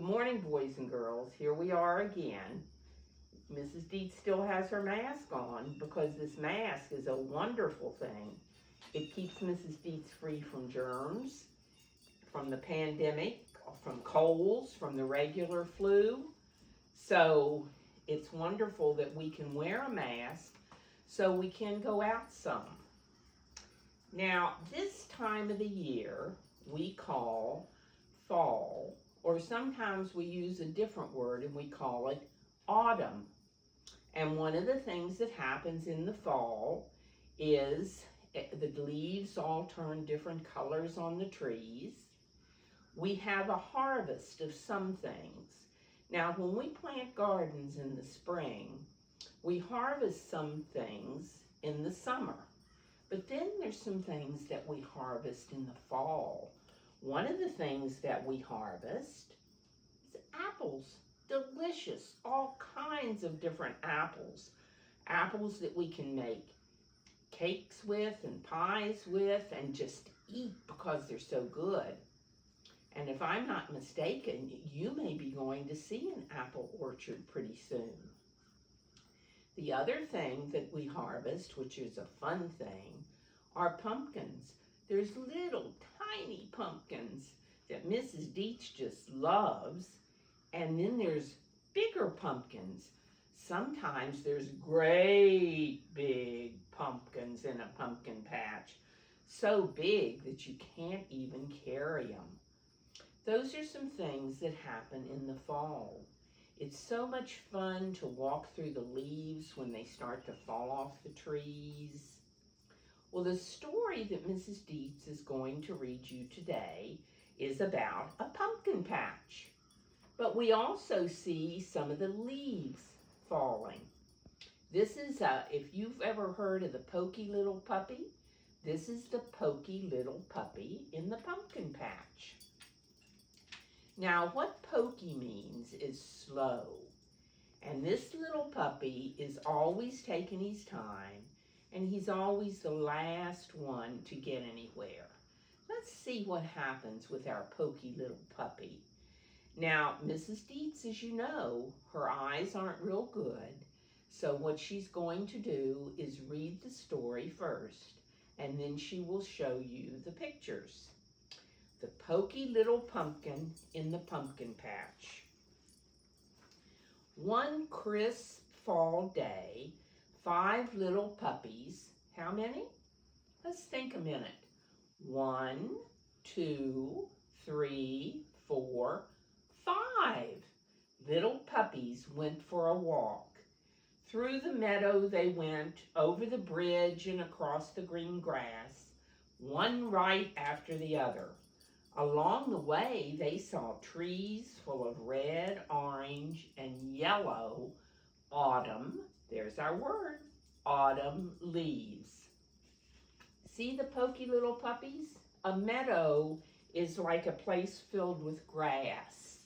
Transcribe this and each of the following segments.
Good morning, boys and girls. Here we are again. Mrs. Deitz still has her mask on because this mask is a wonderful thing. It keeps Mrs. Deitz free from germs, from the pandemic, from colds, from the regular flu. So it's wonderful that we can wear a mask so we can go out some. Now, this time of the year we call fall, or sometimes we use a different word and we call it autumn. And one of the things that happens in the fall is the leaves all turn different colors on the trees. We have a harvest of some things. Now, when we plant gardens in the spring, we harvest some things in the summer. But then there's some things that we harvest in the fall. One of the things that we harvest is apples. Delicious, all kinds of different apples. Apples that we can make cakes with and pies with and just eat because they're so good. And if I'm not mistaken, you may be going to see an apple orchard pretty soon. The other thing that we harvest, which is a fun thing, are pumpkins. There's little tiny pumpkins that Mrs. Deitz just loves, and then there's bigger pumpkins. Sometimes there's great big pumpkins in a pumpkin patch, so big that you can't even carry them. Those are some things that happen in the fall. It's so much fun to walk through the leaves when they start to fall off the trees. Well, the story that Mrs. Deitz is going to read you today is about a pumpkin patch. But we also see some of the leaves falling. This is, if you've ever heard of the pokey little puppy, this is the pokey little puppy in the pumpkin patch. Now, what pokey means is slow. And this little puppy is always taking his time, and he's always the last one to get anywhere. Let's see what happens with our pokey little puppy. Now, Mrs. Deitz, as you know, her eyes aren't real good, so what she's going to do is read the story first, and then she will show you the pictures. The pokey little pumpkin in the pumpkin patch. One crisp fall day, 5 little puppies, how many? Let's think a minute. 1, 2, 3, 4, 5 little puppies went for a walk. Through the meadow they went, over the bridge and across the green grass, one right after the other. Along the way they saw trees full of red, orange, and yellow autumn, there's our word, autumn leaves. See the pokey little puppies? A meadow is like a place filled with grass,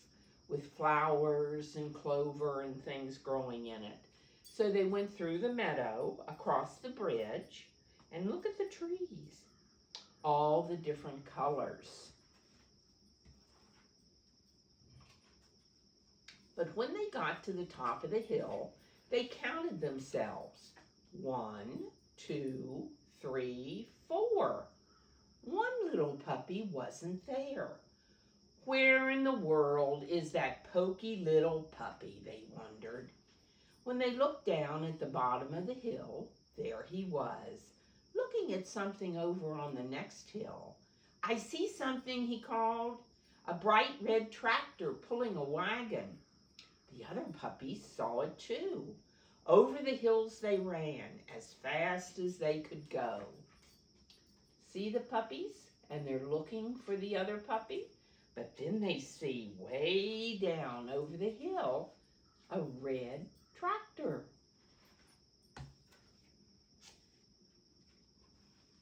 with flowers and clover and things growing in it. So they went through the meadow, across the bridge, and look at the trees, all the different colors. But when they got to the top of the hill, they counted themselves. 1, 2, 3, 4. One little puppy wasn't there. Where in the world is that pokey little puppy, they wondered. When they looked down at the bottom of the hill, there he was, looking at something over on the next hill. I see something, he called, a bright red tractor pulling a wagon. The other puppies saw it too. Over the hills they ran as fast as they could go. See the puppies? And they're looking for the other puppy. But then they see way down over the hill a red tractor.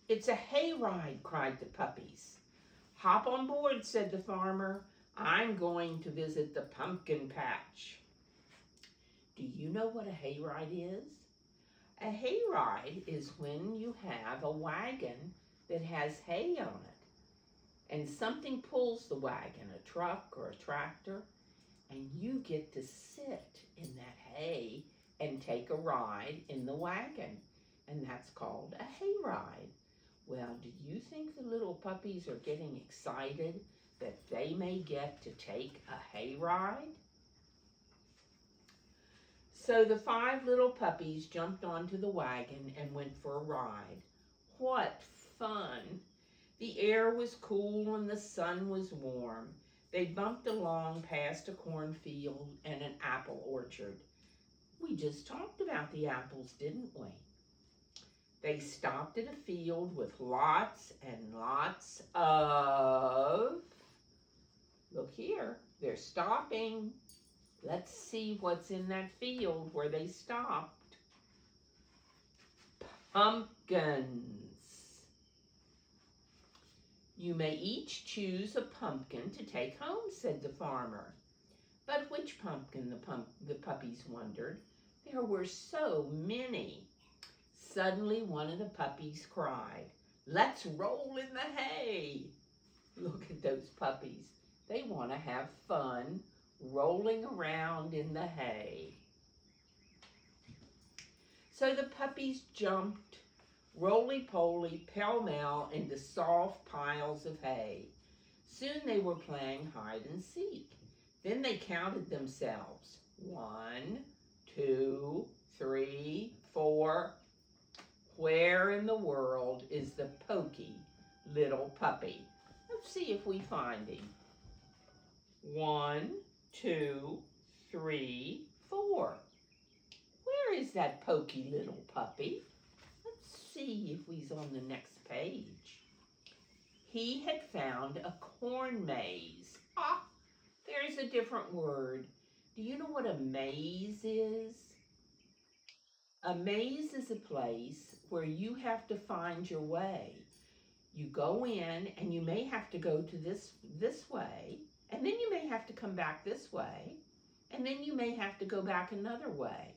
It's a hayride, cried the puppies. Hop on board, said the farmer. I'm going to visit the pumpkin patch. Do you know what a hayride is? A hayride is when you have a wagon that has hay on it, and something pulls the wagon, a truck or a tractor, and you get to sit in that hay and take a ride in the wagon, and that's called a hay ride. Well, do you think the little puppies are getting excited that they may get to take a hay ride? So the 5 little puppies jumped onto the wagon and went for a ride. What fun! The air was cool and the sun was warm. They bumped along past a cornfield and an apple orchard. We just talked about the apples, didn't we? They stopped at a field with lots and lots of... Look here, they're stopping. Let's see what's in that field where they stopped. Pumpkins. You may each choose a pumpkin to take home, said the farmer. But which pumpkin, the puppies wondered. There were so many. Suddenly one of the puppies cried, "Let's roll in the hay." Look at those puppies. They want to have fun rolling around in the hay. So the puppies jumped roly-poly, pell-mell into soft piles of hay. Soon they were playing hide and seek. Then they counted themselves. 1, 2, 3, 4. Where in the world is the pokey little puppy? Let's see if we find him. 1, 2, 3, 4. Where is that pokey little puppy? Let's see if he's on the next page. He had found a corn maze. Ah, there's a different word. Do you know what a maze is? A maze is a place where you have to find your way. You go in and you may have to go to this way, and then you may have to come back this way, and then you may have to go back another way.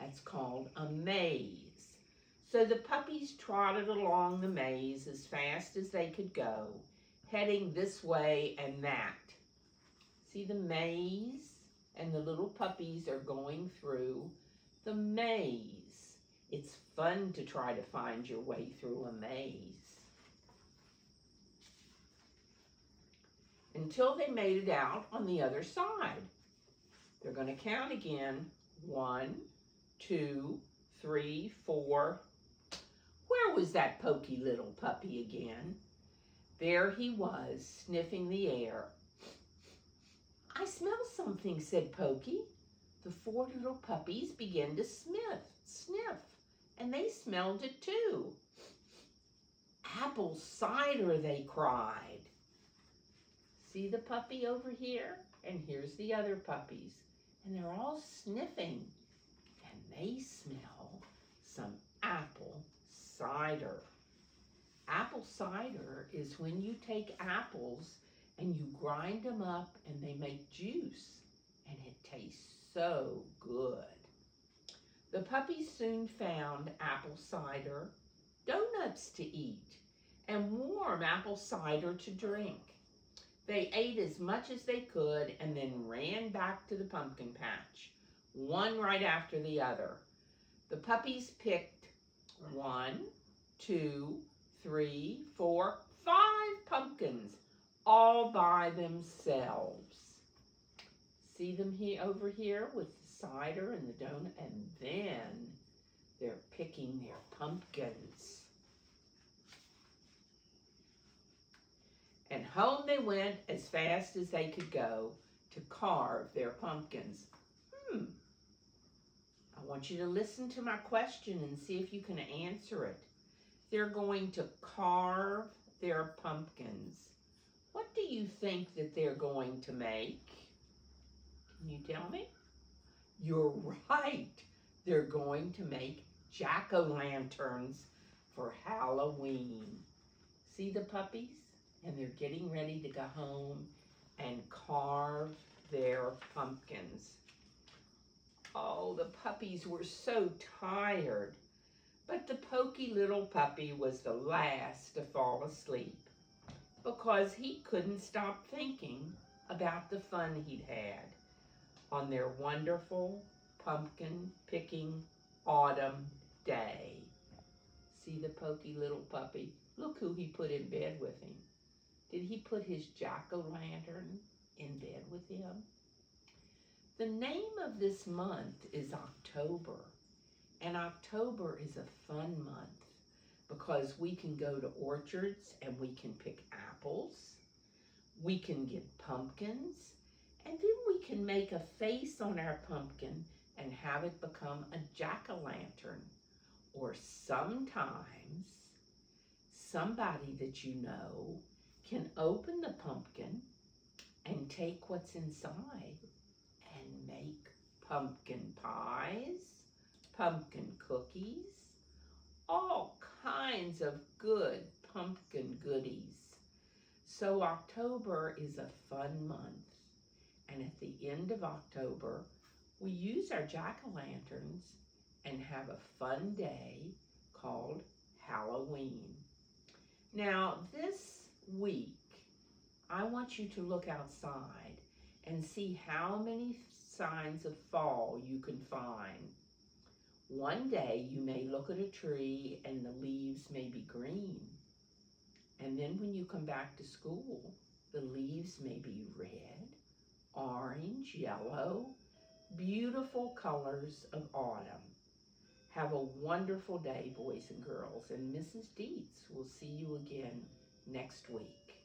That's called a maze. So the puppies trotted along the maze as fast as they could go, heading this way and that. See the maze? And the little puppies are going through the maze. It's fun to try to find your way through a maze. Until they made it out on the other side. They're going to count again. 1, 2, 3, 4. Where was that pokey little puppy again? There he was, sniffing the air. I smell something, said Pokey. The 4 little puppies began to sniff, and they smelled it too. Apple cider, they cried. See the puppy over here? And here's the other puppies. And they're all sniffing. And they smell some apple cider. Apple cider is when you take apples and you grind them up and they make juice. And it tastes so good. The puppies soon found apple cider, donuts to eat, and warm apple cider to drink. They ate as much as they could and then ran back to the pumpkin patch, one right after the other. The puppies picked 1, 2, 3, 4, 5 pumpkins, all by themselves. See them here over here with the cider and the donut, and then they're picking their pumpkins. And home they went as fast as they could go to carve their pumpkins. I want you to listen to my question and see if you can answer it. They're going to carve their pumpkins. What do you think that they're going to make? Can you tell me? You're right. They're going to make jack-o'-lanterns for Halloween. See the puppies? And they're getting ready to go home and carve their pumpkins. Oh, the puppies were so tired. But the pokey little puppy was the last to fall asleep because he couldn't stop thinking about the fun he'd had. on their wonderful pumpkin picking autumn day. See the pokey little puppy? Look who he put in bed with him. Did he put his jack-o'-lantern in bed with him? The name of this month is October, and October is a fun month because we can go to orchards and we can pick apples, we can get pumpkins, and then we can make a face on our pumpkin and have it become a jack-o'-lantern. Or sometimes somebody that you know can open the pumpkin and take what's inside and make pumpkin pies, pumpkin cookies, all kinds of good pumpkin goodies. So October is a fun month, and at the end of October, we use our jack-o'-lanterns and have a fun day called Halloween. Now, this week, I want you to look outside and see how many signs of fall you can find. One day you may look at a tree and the leaves may be green. And then when you come back to school, the leaves may be red, orange, yellow, beautiful colors of autumn. Have a wonderful day, boys and girls, and Mrs. Deitz will see you again next week.